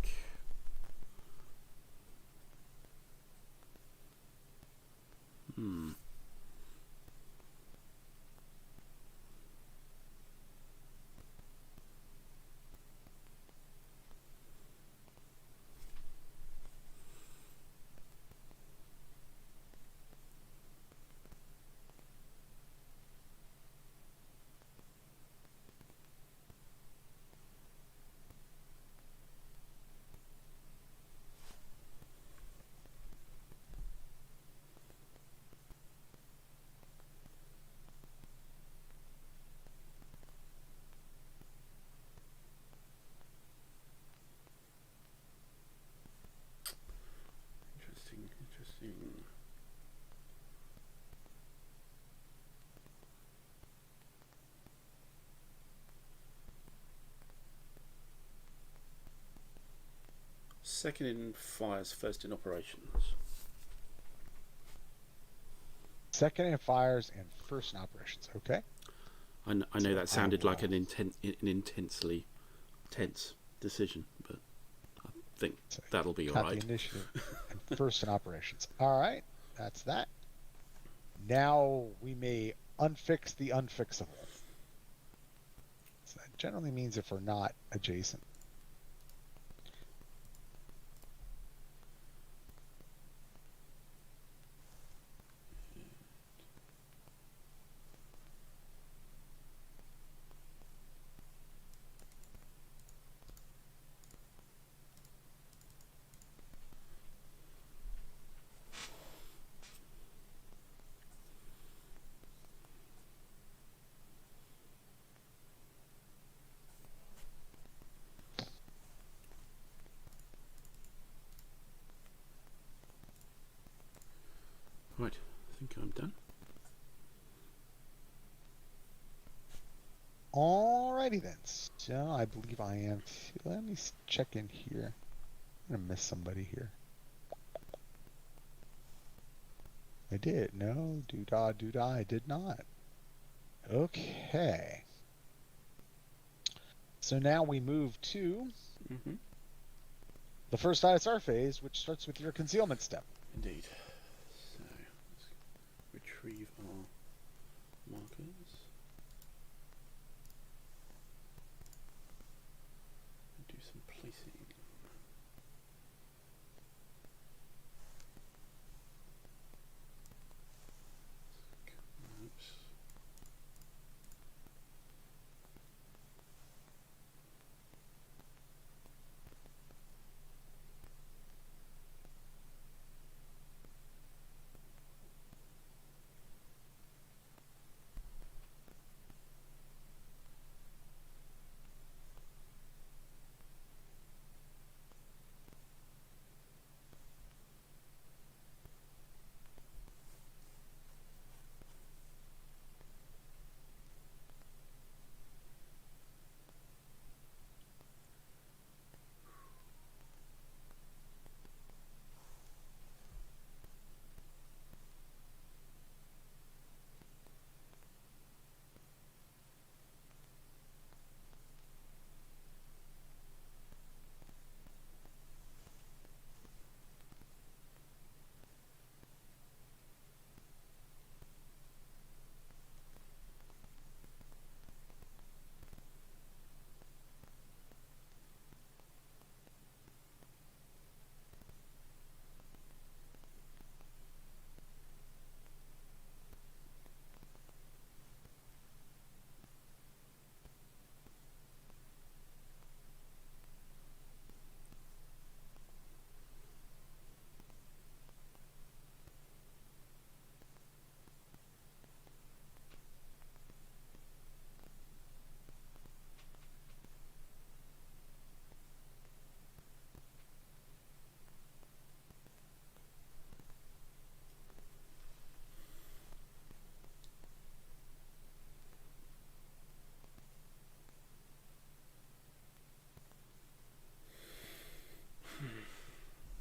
second in fires, first in operations. Second in fires and first in operations. Okay. I know So that sounded I like an intensely tense decision, but I think that'll be all got right. the initiative and first in operations. All right, that's that. Now we may unfix the unfixable. So that generally means if we're not adjacent. Right, I think I'm done. Alrighty then. So I believe I am. Let me check in here. I'm gonna miss somebody here. I did. No, doodah. I did not. Okay. So now we move to the first ISR phase, which starts with your concealment step. Indeed. So let's retrieve our markers. And do some placing. Oops.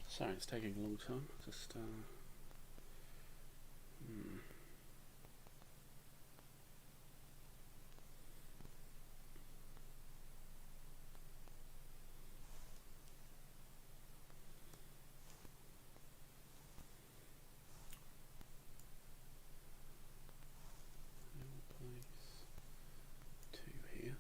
Sorry, it's taking a long time. Just place 2 here.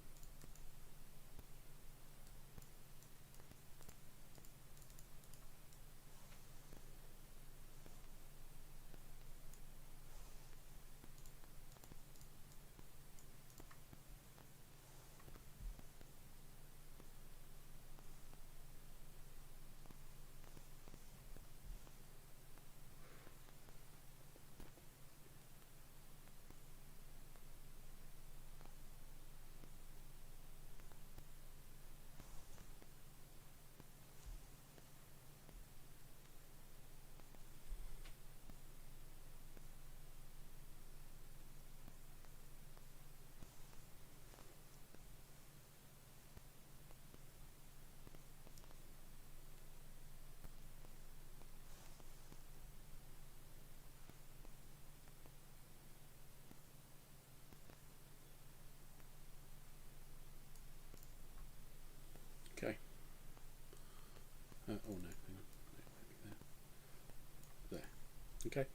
Okay.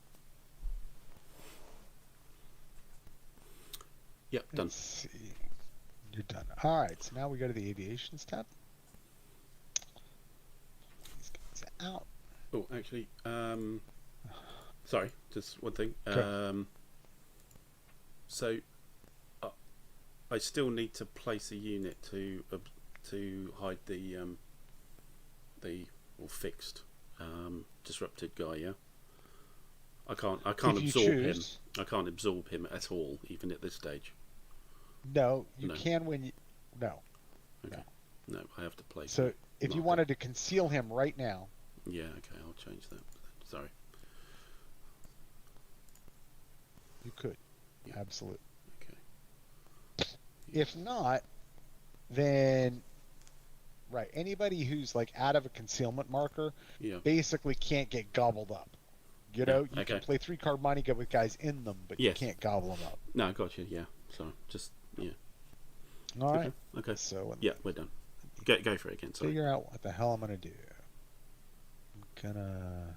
Yep, done. Let's see. You're done. All right, so now we go to the aviations tab. These guys out. Oh, actually, sorry, just one thing. Go. So, I still need to place a unit to hide the or fixed disrupted guy. Yeah, I can't absorb him. I can't absorb him at all, even at this stage. No, you can when you. No. Okay. No, I have to place. So if you wanted to conceal him right now. Yeah. Okay, I'll change that. Sorry. You could. Yeah. Absolutely. Okay. If not, then right, anybody who's like out of a concealment marker basically can't get gobbled up. You know, you can play 3-card money with guys in them, but you can't gobble them up. No, I got you. Yeah. So just All right. Okay. So we're done. Go for it again. Sorry. Figure out what the hell I'm gonna do. I'm gonna.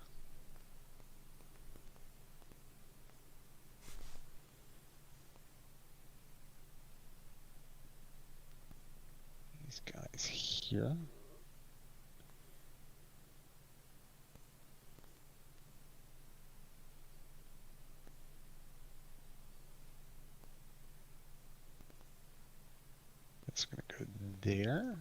These guys here. It's going to go there.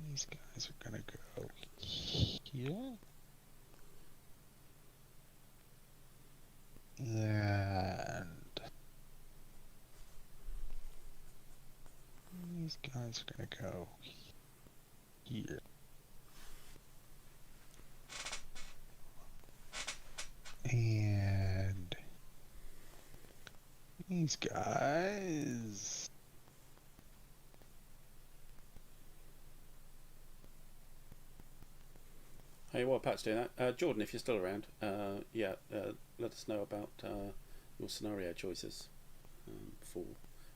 These guys are going to go here. And these guys are going to go here. And these guys. Hey, while Pat's doing that, Jordan, if you're still around, let us know about your scenario choices for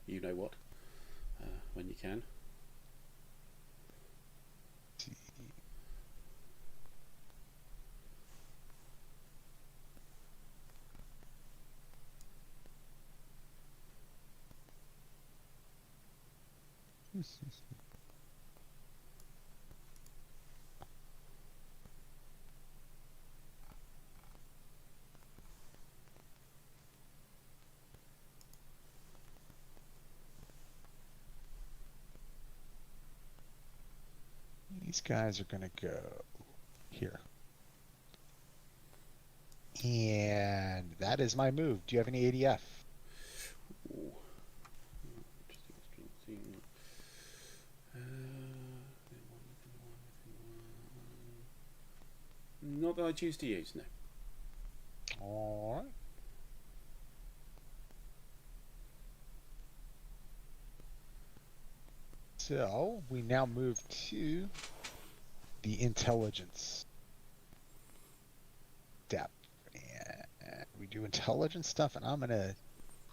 you know what when you can. These guys are going to go here. And that is my move. Do you have any ADF? Ooh. Not that I choose to use, no. All right. So we now move to the intelligence step. And we do intelligence stuff, and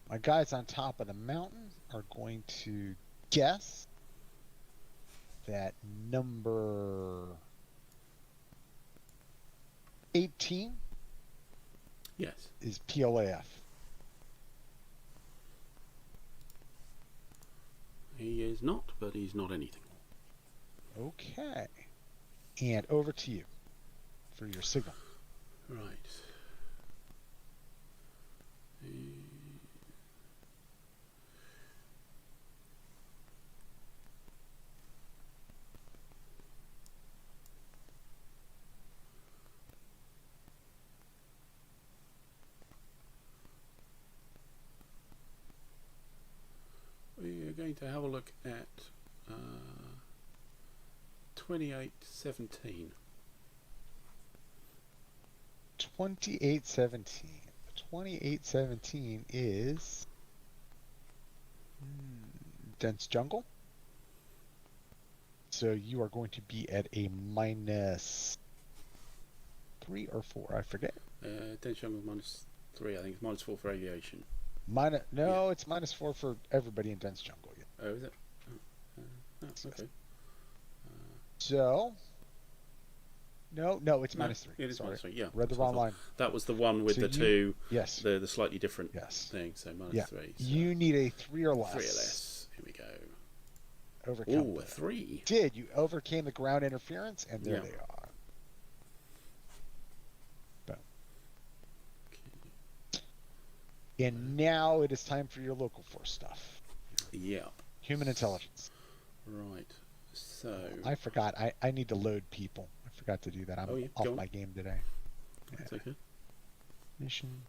my guys on top of the mountain are going to guess that number 18 is PLAF. He is not, but he's not anything. Okay. And over to you for your signal. Right. We are going to have a look at 2817. 2817. 2817 is dense jungle. So you are going to be at a -3 or 4, I forget. Dense jungle -3, I think it's -4 for aviation. It's -4 for everybody in dense jungle. Oh, is it? Okay. So No, it's No, -3. it is Sorry. -3. Yeah, Read the wrong line. That was the one with So the two. Yes. The slightly different Yes. thing. So Yeah. -3. So You need a 3 or less. 3 or less. Here we go. Overcome Oh, a 3. You overcame the ground interference, and there they are. Boom. Okay. And now it is time for your local force stuff. Yep. Human intelligence. Right. So I forgot. I need to load people. I forgot to do that. I'm off my game today. That's okay. Mission.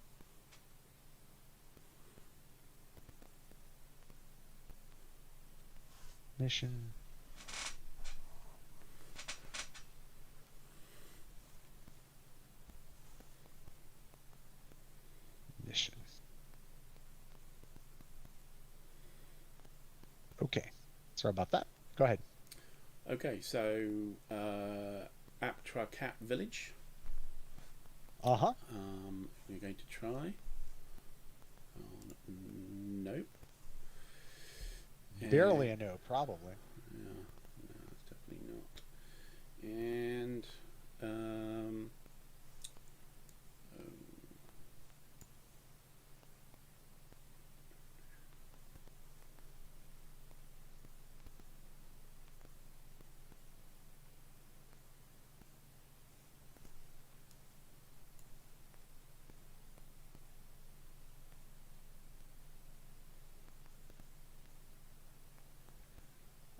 Okay. Sorry about that. Go ahead. Okay, so Aptra Cat Village. Uh-huh. We're going to try. Nope. Barely a no, probably. No, it's definitely not. And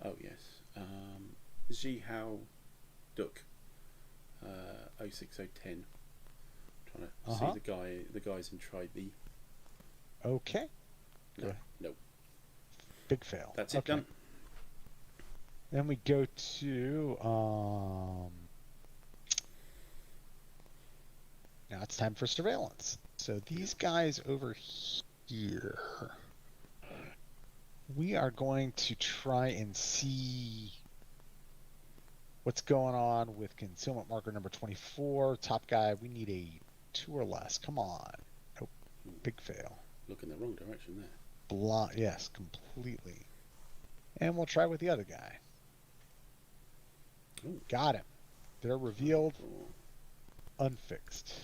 oh yes, Ji Hao Duk 06010. Trying to see the guys in Tribe B. Okay. No, nope. Big fail. That's it, done. Then we go to now it's time for surveillance. So these guys over here, we are going to try and see what's going on with concealment marker number 24. Top guy, we need a 2 or less. Come on. Nope. Big fail. Look in the wrong direction there. Yes, completely. And we'll try with the other guy. Ooh. Got him. They're revealed. Unfixed.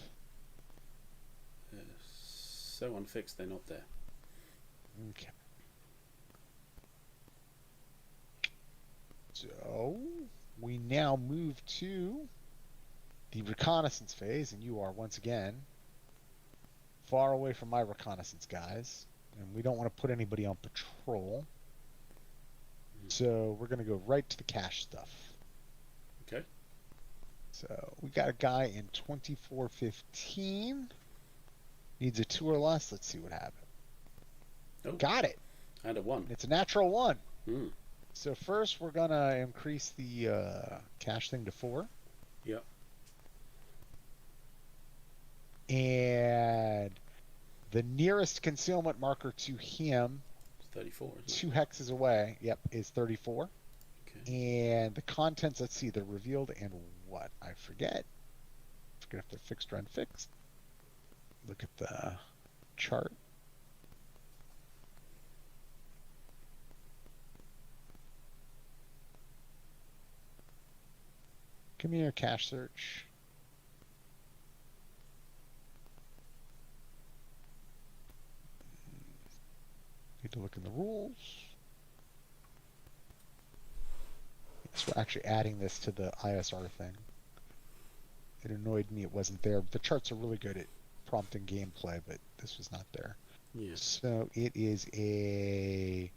So unfixed, they're not there. Okay. So we now move to the reconnaissance phase, and you are once again far away from my reconnaissance guys, and we don't want to put anybody on patrol. So we're going to go right to the cache stuff. Okay. So we got a guy in 2415. Needs a 2 or less. Let's see what happens. Oh. Got it. And a 1. It's a natural 1. Mm. So first we're going to increase the cache thing to 4. Yep. And the nearest concealment marker to him, It's 34, isn't it? 2 hexes away, is 34. Okay. And the contents, let's see, they're revealed and what? I forget if they're fixed or unfixed. Look at the chart. Give me your cache search. Need to look in the rules. Yes, we're actually adding this to the ISR thing. It annoyed me it wasn't there. The charts are really good at prompting gameplay, but this was not there. Yes. So it is a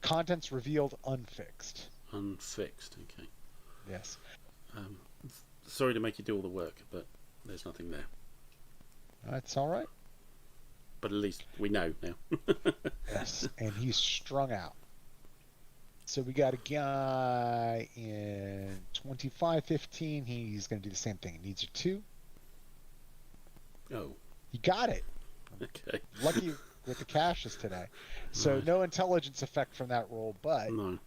contents revealed unfixed. Unfixed, okay. Yes. Sorry to make you do all the work, but there's nothing there. That's all right. But at least we know now. Yes, and he's strung out. So we got a guy in 2515. He's going to do the same thing. He needs a 2. Oh. You got it. Okay. Lucky with the caches today. So Right. no intelligence effect from that roll, but No.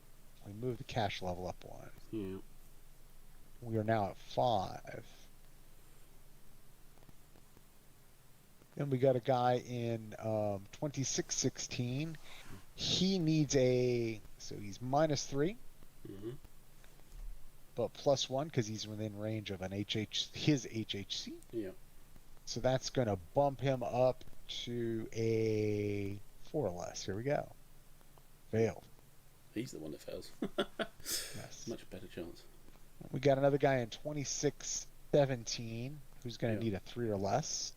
we move the cache level up 1. Yeah. We are now at 5. Then we got a guy in 2616. He needs so he's -3. Mm-hmm. but +1 because he's within range of his HHC. Yeah. So that's going to bump him up to a 4 or less. Here we go. Failed. He's the one that fails. Yes. Much better chance. We got another guy in 2617 who's going to need a 3 or less.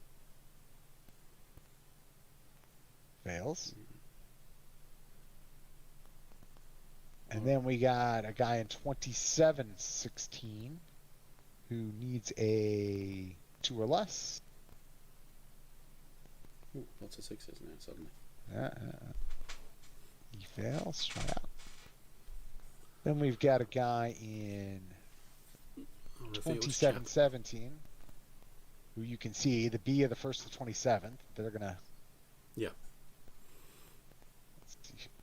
Fails. And then we got a guy in 2716 who needs a 2 or less. Ooh, lots of 6s now suddenly. He fails. Try out. Then we've got a guy in 2717 who you can see the B of the 1st to 27th. They're gonna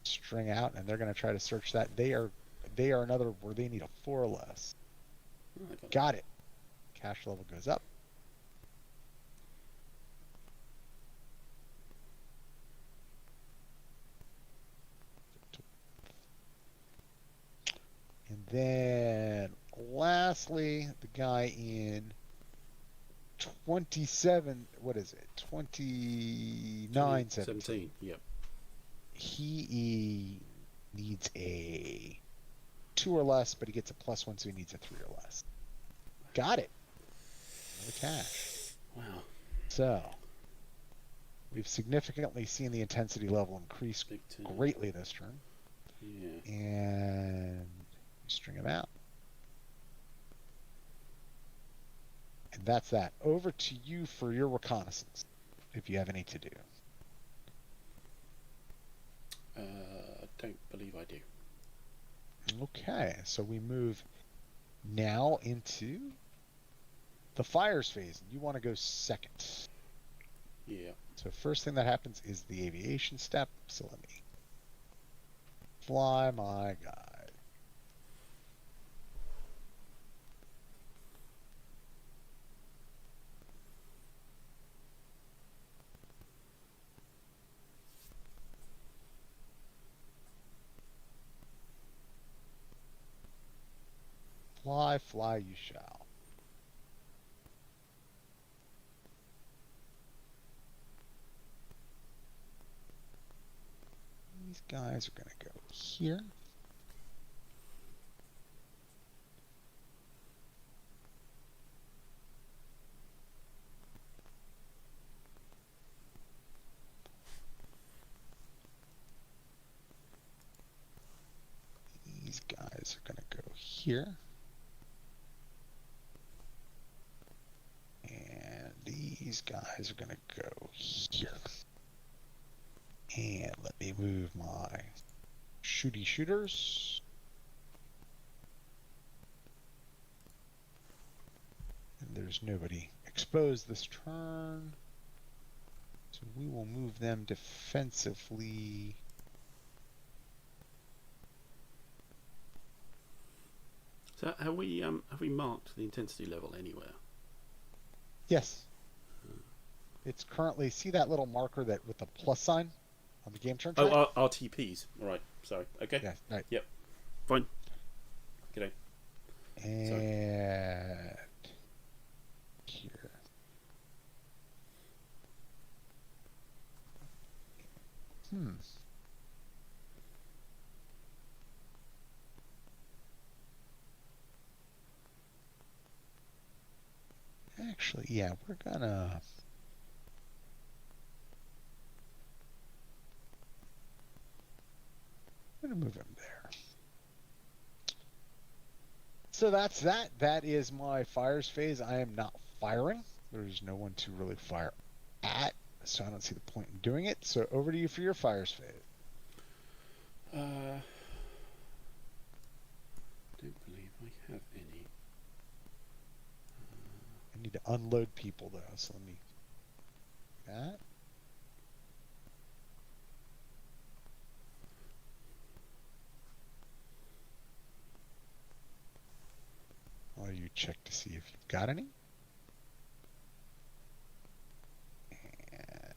string out, and they're gonna try to search that. They are another where they need a 4 or less. Oh, got it. Cash level goes up. And then lastly, the guy in 2917. Yep. He needs a 2 or less, but he gets a +1, so he needs a 3 or less. Got it. Another cash. Wow. So we've significantly seen the intensity level increase greatly this turn. Yeah. And string him out. And that's that. Over to you for your reconnaissance, if you have any to do. I don't believe I do. Okay, so we move now into the fires phase. You want to go second. Yeah. So first thing that happens is the aviation step. So let me fly my guy. Fly, fly you shall. These guys are going to go here. These guys are going to go here. And these guys are going to go here. And let me move my shooty shooters. And there's nobody exposed this turn. So we will move them defensively. So have we marked the intensity level anywhere? Yes. It's currently, see that little marker that with the plus sign on the game turn track? Oh, RTPs. All right. Sorry. Okay. Yeah, right. Yep. Fine. G'day. And Sorry. here. Actually, yeah, we're gonna move him there. So that's that. That is my fires phase. I am not firing. There's no one to really fire at, so I don't see the point in doing it. So over to you for your fires phase. Don't believe I have any. I need to unload people though, so let me do that. While you check to see if you've got any. And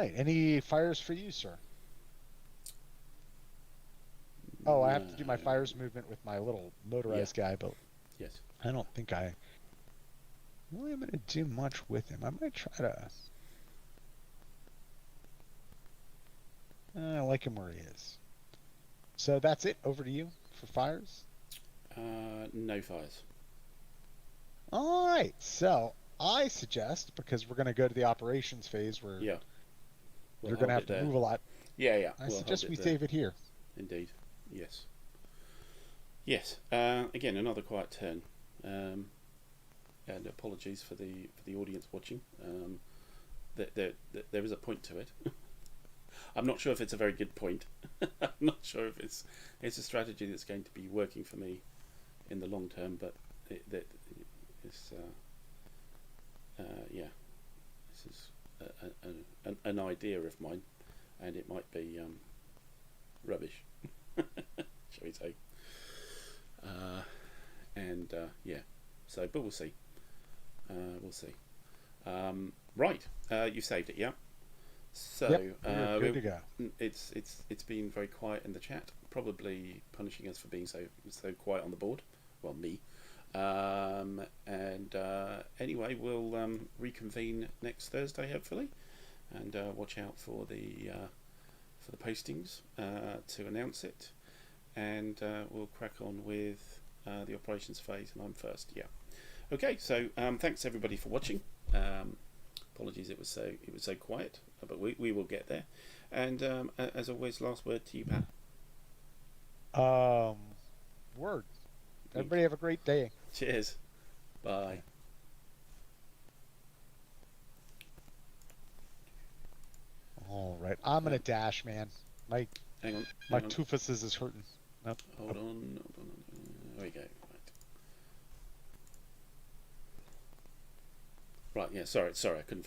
right. Any fires for you, sir? Oh, I have to do my No. fires movement with my little Yeah. motorized guy, but Yes. I don't think I really am going to do much with him. I might try to. I like him where he is. So that's it. Over to you for fires. No fires. All right. So I suggest, because we're going to go to the operations phase where Yeah. We'll you're going to hold have it to there. move a lot, Yeah, yeah. I We'll hold suggest it we there. save it here. Indeed. Yes. Yes. Again, another quiet turn. And apologies for the audience watching. There is a point to it. I'm not sure if it's a very good point. I'm not sure if it's a strategy that's going to be working for me in the long term, but it's yeah, this is an idea of mine, and it might be rubbish, shall we say? And yeah, so but we'll see. We'll see. Right, you saved it, yeah. So Yep, we're good to go. it's been very quiet in the chat, probably punishing us for being so quiet on the board. Well, me. And anyway, we'll reconvene next Thursday, hopefully, and watch out for the postings to announce it, and we'll crack on with the operations phase. And I'm first, yeah. Okay, so thanks everybody for watching. Apologies, it was so quiet, but we will get there. And as always, last word to you, Pat. Word. Everybody have a great day. Cheers. Bye. All right. I'm gonna dash, man. My Hang on. my toothless is hurting. Nope. Hold on. There we go. Right. Yeah. Sorry. I couldn't.